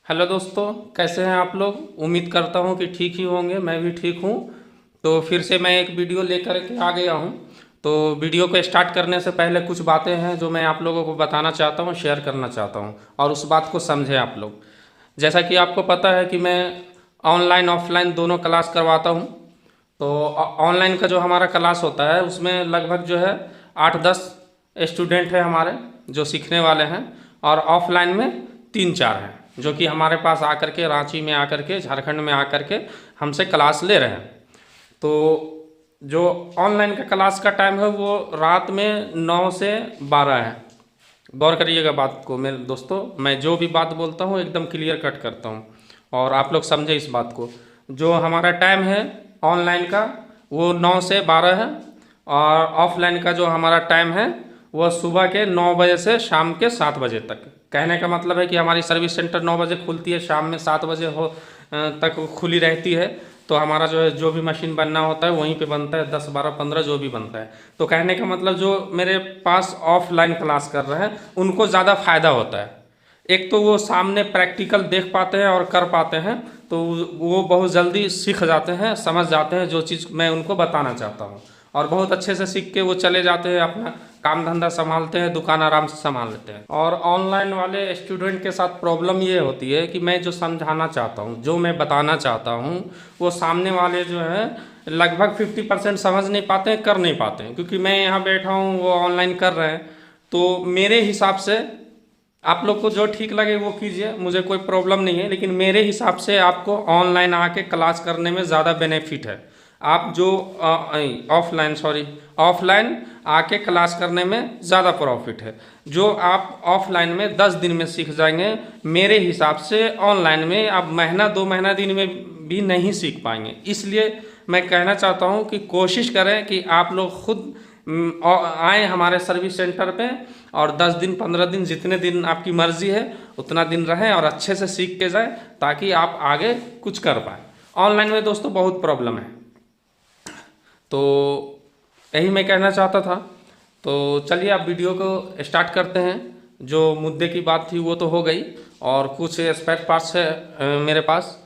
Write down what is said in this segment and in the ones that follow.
Hello दोस्तों, कैसे हैं आप लोग। उम्मीद करता हूं कि ठीक ही होंगे। मैं भी ठीक हूं। तो फिर से मैं एक वीडियो लेकर के आ गया हूं। तो वीडियो को स्टार्ट करने से पहले कुछ बातें हैं जो मैं आप लोगों को बताना चाहता हूं, शेयर करना चाहता हूं और उस बात को समझें आप लोग। जैसा कि आपको पता है कि मैं ऑनलाइन ऑफलाइन दोनों क्लास करवाता हूं। तो ऑनलाइन का जो हमारा क्लास होता है उसमें लगभग जो है 8-10 स्टूडेंट है हमारे जो सीखने वाले हैं, और ऑफलाइन में 3-4 हैं जो कि हमारे पास आकर के, रांची में आकर के, झारखंड में आकर के हमसे क्लास ले रहे हैं। तो जो ऑनलाइन का क्लास का टाइम है वो रात में 9 से 12 है। गौर करिएगा बात को मेरे दोस्तों, मैं जो भी बात बोलता हूँ एकदम क्लियर कट करता हूँ और आप लोग समझे इस बात को। जो हमारा टाइम है ऑनलाइन का वो 9 से 12 है, और ऑफलाइन का जो हमारा टाइम है वह सुबह के 9 बजे से शाम के 7 बजे तक। कहने का मतलब है कि हमारी सर्विस सेंटर 9 बजे खुलती है, शाम में 7 बजे तक खुली रहती है। तो हमारा जो है जो भी मशीन बनना होता है वहीं पे बनता है, 10, 12, 15 जो भी बनता है। तो कहने का मतलब जो मेरे पास ऑफलाइन क्लास कर रहे हैं उनको ज़्यादा फायदा होता है। एक तो वो सामने प्रैक्टिकल देख पाते हैं और कर पाते हैं, तो वो बहुत जल्दी सीख जाते हैं, समझ जाते हैं जो चीज़ मैं उनको बताना चाहता हूँ, और बहुत अच्छे से सीख के वो चले जाते हैं, अपना काम धंधा संभालते हैं, दुकान आराम से संभाल लेते हैं। और ऑनलाइन वाले स्टूडेंट के साथ प्रॉब्लम ये होती है कि मैं जो समझाना चाहता हूँ, जो मैं बताना चाहता हूँ, वो सामने वाले जो है लगभग 50% समझ नहीं पाते हैं, कर नहीं पाते हैं। क्योंकि मैं यहाँ बैठा हूँ, वो ऑनलाइन कर रहे हैं। तो मेरे हिसाब से आप लोग को जो ठीक लगे वो कीजिए, मुझे कोई प्रॉब्लम नहीं है, लेकिन मेरे हिसाब से आपको ऑनलाइन आके क्लास करने में ज़्यादा बेनिफिट है। आप जो ऑफलाइन आके क्लास करने में ज़्यादा प्रॉफिट है। जो आप ऑफलाइन में 10 दिन में सीख जाएंगे, मेरे हिसाब से ऑनलाइन में आप महीना 2 महीना दिन में भी नहीं सीख पाएंगे। इसलिए मैं कहना चाहता हूँ कि कोशिश करें कि आप लोग खुद आए हमारे सर्विस सेंटर पे, और 10 दिन 15 दिन जितने दिन आपकी मर्जी है उतना दिन रहें और अच्छे से सीख के जाएं, ताकि आप आगे कुछ कर पाएँ। ऑनलाइन में दोस्तों बहुत प्रॉब्लम है। तो यही मैं कहना चाहता था। तो चलिए आप वीडियो को स्टार्ट करते हैं। जो मुद्दे की बात थी वो तो हो गई, और कुछ स्पेयर पार्ट्स है मेरे पास,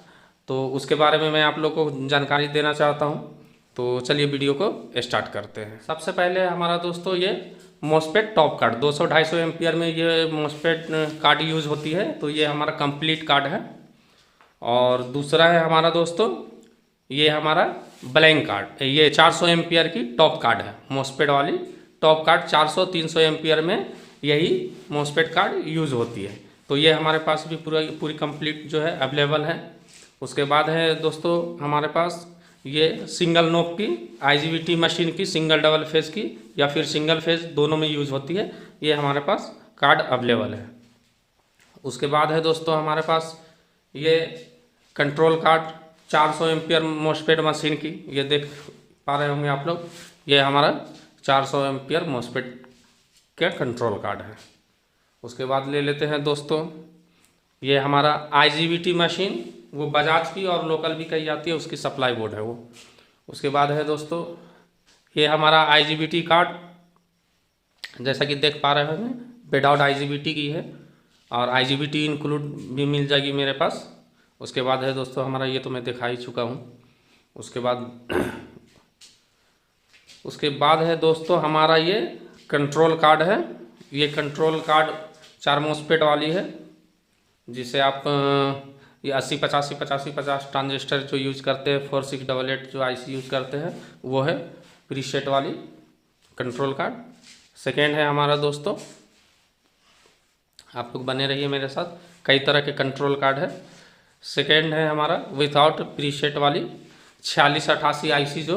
तो उसके बारे में मैं आप लोग को जानकारी देना चाहता हूँ। तो चलिए वीडियो को स्टार्ट करते हैं। सबसे पहले हमारा दोस्तों ये मॉस्फेट टॉप कार्ड 200-250 एम्पियर में ये मॉस्फेट कार्ड यूज़ होती है। तो ये हमारा कंप्लीट कार्ड है। और दूसरा है हमारा दोस्तों ये हमारा ब्लैंक कार्ड, ये 400 एम्पियर की टॉप कार्ड है, मॉस्फेट वाली टॉप कार्ड 400-300 एम्पियर में यही मॉस्फेट कार्ड यूज़ होती है। तो ये हमारे पास भी पूरी कंप्लीट जो है अवेलेबल है। उसके बाद है दोस्तों हमारे पास ये सिंगल नोब की आईजीबीटी मशीन की, सिंगल डबल फेज की या फिर सिंगल फेज दोनों में यूज़ होती है। ये हमारे पास कार्ड अवेलेबल है। उसके बाद है दोस्तों हमारे पास ये control card 400 ampere MOSFET machine की, ये देख पा रहे होंगे आप लोग। ये हमारा 400 एम्पियर मॉस्फेट का कंट्रोल कार्ड है। उसके बाद ले लेते हैं दोस्तों ये हमारा आईजीबीटी मशीन, वो बजाज की और लोकल भी कही जाती है, उसकी सप्लाई बोर्ड है वो। उसके बाद है दोस्तों ये हमारा आईजीबीटी कार्ड, जैसा कि देख पा रहे होंगे विदाउट आईजीबीटी की है, और आईजीबीटी इंक्लूड भी मिल जाएगी मेरे पास। उसके बाद है दोस्तों हमारा ये तो मैं दिखा ही चुका हूँ। उसके बाद है दोस्तों हमारा ये कंट्रोल कार्ड है। ये कंट्रोल कार्ड 4 मॉस्फेट वाली है, जिसे आप ये 80-85-85-50 ट्रांजिस्टर जो यूज़ करते हैं, 4688 जो आईसी यूज़ करते हैं वो है प्रीसेट वाली कंट्रोल कार्ड। सेकेंड है हमारा दोस्तों, आप लोग बने रहिए मेरे साथ, कई तरह के कंट्रोल कार्ड है। सेकेंड है हमारा विथआउट प्रीसेट वाली 4688 आईसी जो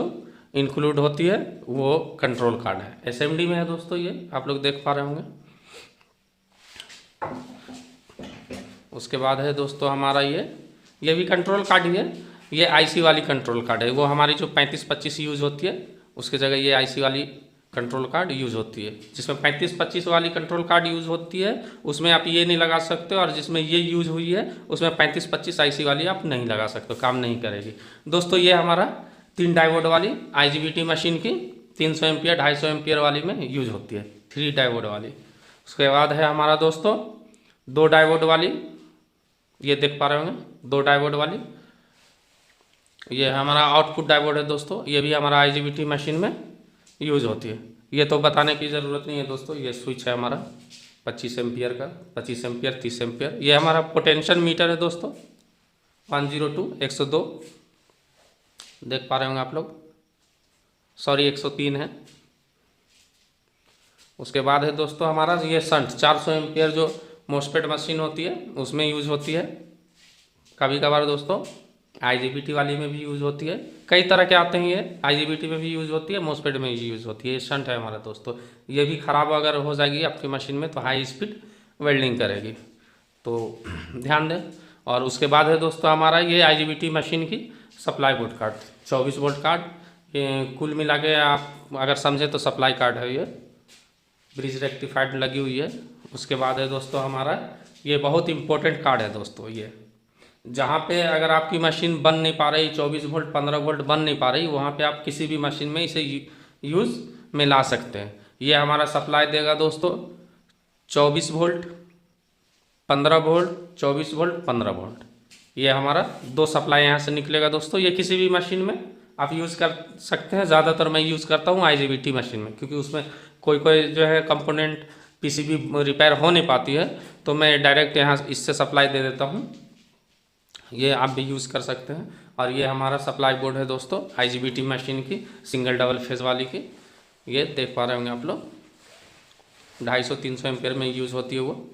इंक्लूड होती है वो कंट्रोल कार्ड है। एसएमडी में है दोस्तों, ये आप लोग देख पा रहे होंगे। उसके बाद है दोस्तों हमारा ये भी कंट्रोल कार्ड ही है, ये आईसी वाली कंट्रोल कार्ड है। वो हमारी जो 3525 यूज़ होती है उसकी जगह ये आईसी वाली कंट्रोल कार्ड यूज़ होती है। जिसमें 3525 वाली कंट्रोल कार्ड यूज़ होती है उसमें आप ये नहीं लगा सकते, और जिसमें ये यूज़ हुई है उसमें 3525 आईसी वाली आप नहीं लगा सकते, काम नहीं करेगी दोस्तों। ये हमारा 3 डायोड वाली आईजीबीटी मशीन की 300 एम्पियर 250 एम्पियर वाली में यूज़ होती है, 3 डायोड वाली। उसके बाद है हमारा दोस्तों 2 डायोड वाली ये देख पा रहे होंगे 2 डायोड वाली। ये हमारा आउटपुट डायोड है दोस्तों, ये भी हमारा IGBT मशीन में यूज होती है। ये तो बताने की ज़रूरत नहीं है दोस्तों। ये स्विच है हमारा 25 एम्पियर का, 25 एम्पियर 30 एम्पियर। ये हमारा पोटेंशियल मीटर है दोस्तों 102 102 देख पा रहे होंगे आप लोग, सॉरी 103 है। उसके बाद है दोस्तों हमारा ये शंट 400 एम्पियर जो मोस्फेट मशीन होती है उसमें यूज होती है। कभी कभार दोस्तों IGBT वाली में भी यूज़ होती है। कई तरह के आते हैं, ये IGBT में भी यूज़ होती है, मोस्फेट में भी यूज़ होती है। ये शंट है हमारा दोस्तों। ये भी ख़राब अगर हो जाएगी आपकी मशीन में तो हाई स्पीड वेल्डिंग करेगी, तो ध्यान दें। और उसके बाद है दोस्तों हमारा ये IGBT मशीन की supply board card 24 volt card. ये कुल मिला के आप अगर समझे तो सप्लाई कार्ड है, ये ब्रिज रेक्टिफाइड लगी हुई है। उसके बाद है दोस्तों हमारा ये बहुत इंपॉर्टेंट कार्ड है दोस्तों। ये जहाँ पे अगर आपकी मशीन बन नहीं पा रही 24 वोल्ट 15 वोल्ट बन नहीं पा रही, वहाँ पे आप किसी भी मशीन में इसे यूज़ में ला सकते हैं। ये हमारा सप्लाई देगा दोस्तों 24 वोल्ट 15 वोल्ट 24 वोल्ट 15 वोल्ट। ये हमारा 2 सप्लाई यहाँ से निकलेगा दोस्तों। ये किसी भी मशीन में आप यूज़ कर सकते हैं। ज़्यादातर मैं यूज़ करता हूँ IGBT मशीन में, क्योंकि उसमें कोई कोई जो है कंपोनेंट PCB रिपेयर हो नहीं पाती है, तो मैं डायरेक्ट यहाँ इससे सप्लाई दे देता हूँ। ये आप भी यूज़ कर सकते हैं। और ये हमारा सप्लाई बोर्ड है दोस्तों IGBT मशीन की, सिंगल डबल फेज वाली की। ये देख पा रहे होंगे आप लोग 250-300 एम्पियर में यूज़ होती है वो।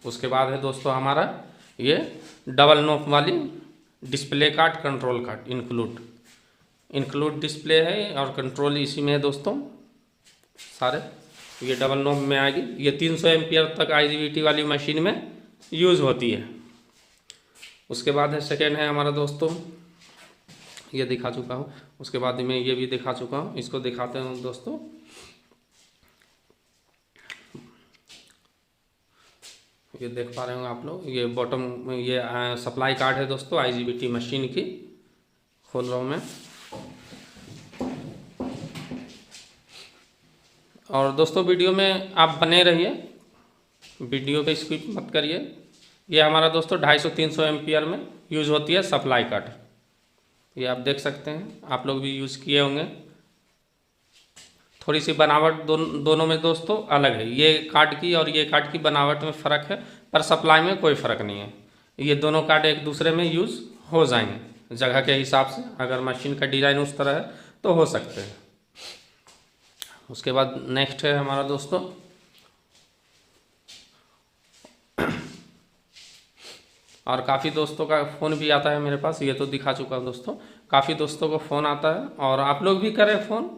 उसके बाद है दोस्तों हमारा ये डबल नोब वाली display card, control card include display है और कंट्रोल इसी में है दोस्तों सारे। ये डबल नोब में आएगी। ये 300 एम्पियर तक IGBT वाली मशीन में यूज़ होती है। उसके बाद है सेकेंड है हमारा दोस्तों, ये दिखा चुका हूँ। उसके बाद में ये भी दिखा चुका हूँ, इसको दिखाते हैं दोस्तों। ये देख पा रहे होंगे आप लोग, ये बॉटम में ये सप्लाई कार्ड है दोस्तों IGBT मशीन की। खोल रहा हूँ मैं। और दोस्तों वीडियो में आप बने रहिए, वीडियो पे स्किप मत करिए। ये हमारा दोस्तों 250-300 एम्पियर में यूज़ होती है सप्लाई कार्ड। ये आप देख सकते हैं, आप लोग भी यूज़ किए होंगे। थोड़ी सी बनावट दोनों में दोस्तों अलग है। ये कार्ड की और ये कार्ड की बनावट में फ़र्क है, पर सप्लाई में कोई फ़र्क नहीं है। ये दोनों कार्ड एक दूसरे में यूज़ हो जाएंगे जगह के हिसाब से। अगर मशीन का डिज़ाइन उस तरह है तो हो सकते हैं। उसके बाद नेक्स्ट है हमारा दोस्तों और काफ़ी दोस्तों का फ़ोन भी आता है मेरे पास। ये तो दिखा चुका हूँ दोस्तों। काफ़ी दोस्तों को फ़ोन आता है और आप लोग भी करें फ़ोन।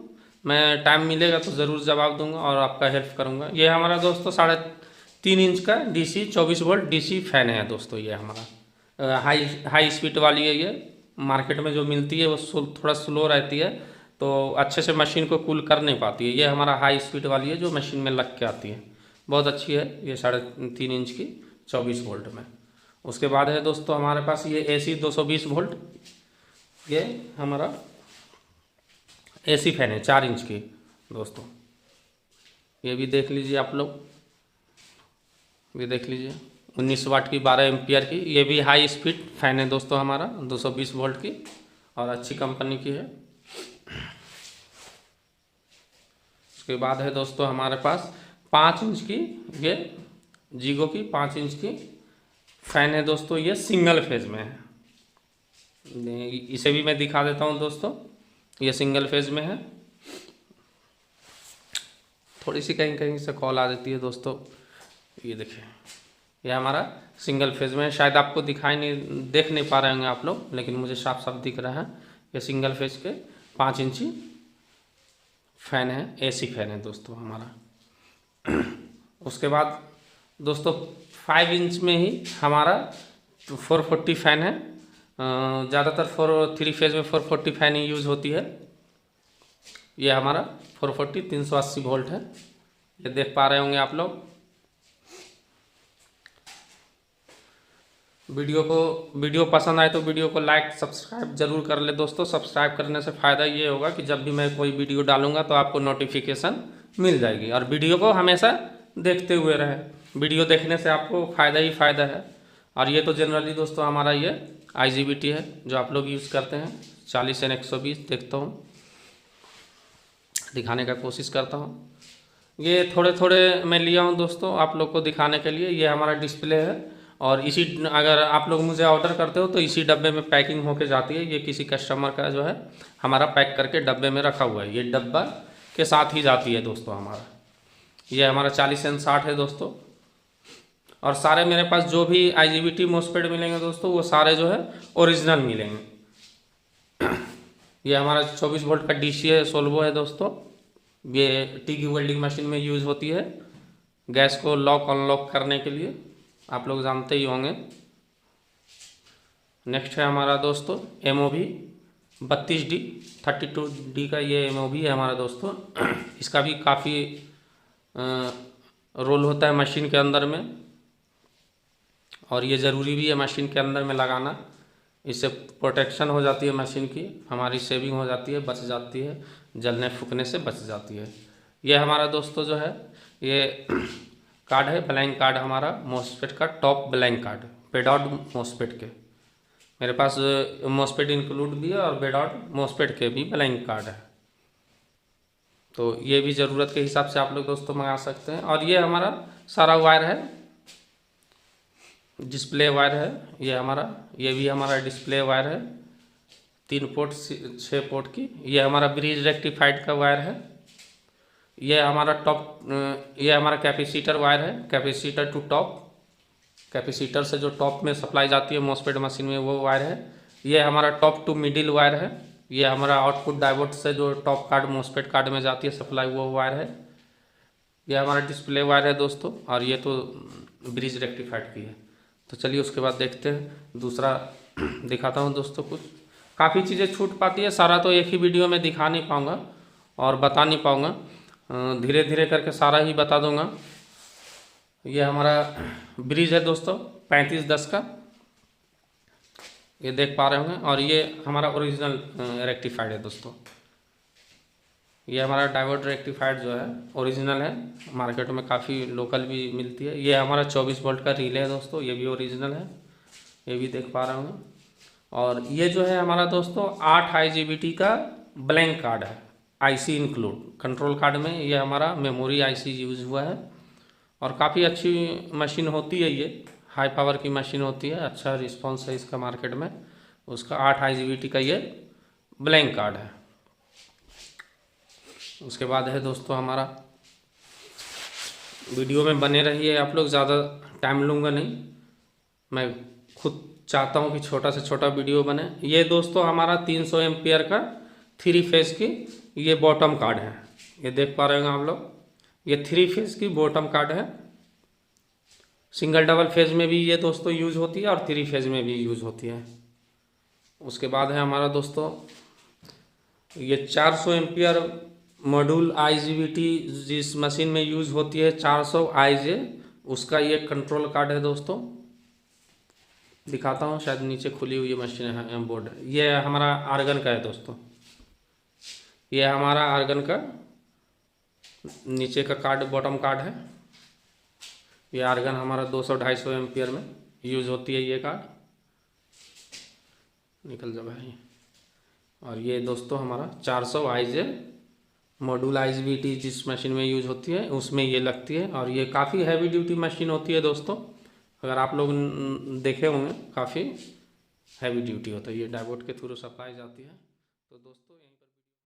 मैं टाइम मिलेगा तो ज़रूर जवाब दूंगा और आपका हेल्प करूंगा। ये हमारा दोस्तों 3.5 इंच का DC 24 वोल्ट DC फैन है दोस्तों। ये हमारा हाई स्पीड वाली है। ये मार्केट में जो मिलती है वो थोड़ा स्लो रहती है, तो अच्छे से मशीन को कूल कर नहीं पाती है। ये हमारा हाई स्पीड वाली है जो मशीन में लग के आती है, बहुत अच्छी है। ये 3.5 इंच की 24 वोल्ट में। उसके बाद है दोस्तों हमारे पास ये AC 220 वोल्ट। ये हमारा AC फैन है 4 इंच की दोस्तों। ये भी देख लीजिए आप लोग, ये देख लीजिए 19 वाट की 12 एम्पियर की। ये भी हाई स्पीड फैन है दोस्तों हमारा 220 वोल्ट की और अच्छी कंपनी की है। उसके बाद है दोस्तों हमारे पास 5 इंच की ये जीगो की 5 इंच की फैन है दोस्तों। ये सिंगल फेज में है। इसे भी मैं दिखा देता हूँ दोस्तों। ये सिंगल फेज में है। थोड़ी सी कहीं कहीं से कॉल आ जाती है दोस्तों। ये देखिए, ये हमारा सिंगल फेज में है। शायद आपको देख नहीं पा रहे होंगे आप लोग, लेकिन मुझे साफ साफ दिख रहा है। ये सिंगल फेज के 5 इंची फैन है, AC फैन है दोस्तों हमारा। उसके बाद दोस्तों 5 इंच में ही हमारा 440 फैन है। ज़्यादातर 3 फेज में 440 फैन ही यूज़ होती है। ये हमारा 440 380 वोल्ट है। ये देख पा रहे होंगे आप लोग। वीडियो पसंद आए तो वीडियो को लाइक सब्सक्राइब जरूर कर ले दोस्तों। सब्सक्राइब करने से फ़ायदा ये होगा कि जब भी मैं कोई वीडियो डालूंगा तो आपको नोटिफिकेशन मिल जाएगी। और वीडियो को हमेशा देखते हुए रहें। वीडियो देखने से आपको फ़ायदा ही फ़ायदा है। और ये तो जनरली दोस्तों हमारा ये IGBT है जो आप लोग यूज़ करते हैं 40N120। देखता हूँ, दिखाने का कोशिश करता हूँ। ये थोड़े थोड़े मैं लिया हूँ दोस्तों आप लोग को दिखाने के लिए। ये हमारा डिस्प्ले है और इसी, अगर आप लोग मुझे ऑर्डर करते हो तो इसी डब्बे में पैकिंग होके जाती है। ये किसी कस्टमर का जो है हमारा पैक करके डब्बे में रखा हुआ है, ये डब्बा के साथ ही जाती है दोस्तों हमारा। ये हमारा 40N60 है दोस्तों। और सारे मेरे पास जो भी IGBT मॉसफेट मिलेंगे दोस्तों वो सारे जो है ओरिजिनल मिलेंगे। ये हमारा 24 वोल्ट का DC है, सोल्वो है दोस्तों। ये टीगी वेल्डिंग मशीन में यूज़ होती है गैस को लॉक अनलॉक करने के लिए, आप लोग जानते ही होंगे। नेक्स्ट है हमारा दोस्तों MOV 32D 32D का ये MOV है हमारा दोस्तों। इसका भी काफ़ी रोल होता है मशीन के अंदर में, और ये ज़रूरी भी है मशीन के अंदर में लगाना। इससे प्रोटेक्शन हो जाती है मशीन की, हमारी सेविंग हो जाती है, बच जाती है, जलने फूकने से बच जाती है। ये हमारा दोस्तों जो है ये कार्ड है, ब्लैंक कार्ड हमारा मॉसफेट का, टॉप ब्लैंक कार्ड बेडॉट मॉसफेट के। मेरे पास मॉसफेट इंक्लूड भी है और बेडॉट मॉसफेट के भी ब्लैंक कार्ड है, तो ये भी ज़रूरत के हिसाब से आप लोग दोस्तों मंगा सकते हैं। और ये हमारा सारा वायर है, डिस्प्ले वायर है ये हमारा, ये भी हमारा डिस्प्ले वायर है 3 पोर्ट 6 पोर्ट की। ये हमारा ब्रिज रेक्टिफाइड का वायर है। ये हमारा टॉप, ये हमारा कैपेसिटर वायर है, कैपेसिटर टू टॉप, कैपेसिटर से जो टॉप में सप्लाई जाती है मॉसफेट मशीन में वो वायर है। ये हमारा टॉप टू मिडिल वायर है। ये हमारा आउटपुट डायोड से जो टॉप कार्ड मॉसफेट कार्ड में जाती है सप्लाई वो वायर है। ये हमारा डिस्प्ले वायर है दोस्तों, और ये तो ब्रिज रेक्टिफाइड की है। तो चलिए उसके बाद देखते हैं दूसरा दिखाता हूँ दोस्तों। कुछ काफ़ी चीज़ें छूट पाती है, सारा तो एक ही वीडियो में दिखा नहीं पाऊँगा और बता नहीं पाऊँगा, धीरे धीरे करके सारा ही बता दूँगा। ये हमारा ब्रिज है दोस्तों 3510 का, ये देख पा रहे होंगे। और ये हमारा ओरिजिनल रेक्टिफाइड है दोस्तों। ये हमारा डायोड रेक्टिफाइड जो है ओरिजिनल है, मार्केट में काफ़ी लोकल भी मिलती है। ये हमारा 24 वोल्ट का रिले है दोस्तों, ये भी ओरिजिनल है, ये भी देख पा रहे होंगे। और ये जो है हमारा दोस्तों 8 IGBT का ब्लैंक कार्ड है, IC इंक्लूड। कंट्रोल कार्ड में ये हमारा मेमोरी IC यूज़ हुआ है, और काफ़ी अच्छी मशीन होती है, ये हाई पावर की मशीन होती है, अच्छा रिस्पॉन्स है इसका मार्केट में। उसका 8 IGBT का ये ब्लैंक कार्ड है। उसके बाद है दोस्तों हमारा, वीडियो में बने रहिए आप लोग, ज़्यादा टाइम लूँगा नहीं, मैं खुद चाहता हूँ कि छोटा से छोटा वीडियो बने। ये दोस्तों हमारा 300 एम्पियर का 3 फेज़ की ये बॉटम कार्ड है, ये देख पा रहे हैं आप लोग। ये 3 फेज़ की बॉटम कार्ड है, सिंगल डबल फेज़ में भी ये दोस्तों यूज़ होती है और 3 फेज़ में भी यूज़ होती है। उसके बाद है हमारा दोस्तों ये 400 एम्पियर मॉड्यूल IGBT जिस मशीन में यूज़ होती है 400 IJ, उसका ये कंट्रोल कार्ड है दोस्तों। दिखाता हूँ, शायद नीचे खुली हुई मशीन है, बोर्ड है। ये हमारा आर्गन का है दोस्तों, ये हमारा आर्गन का नीचे का कार्ड बॉटम कार्ड है। ये आर्गन हमारा 200-250 एम्पियर में यूज़ होती है ये कार्ड, निकल जा भाई। और ये दोस्तों हमारा 400 IJ मॉड्यूल IGBT जिस मशीन में यूज़ होती है उसमें ये लगती है, और ये काफ़ी हैवी ड्यूटी मशीन होती है दोस्तों। अगर आप लोग देखे होंगे काफ़ी हैवी ड्यूटी होता है, ये डायोड के थ्रू सप्लाई जाती है। तो दोस्तों यहीं पर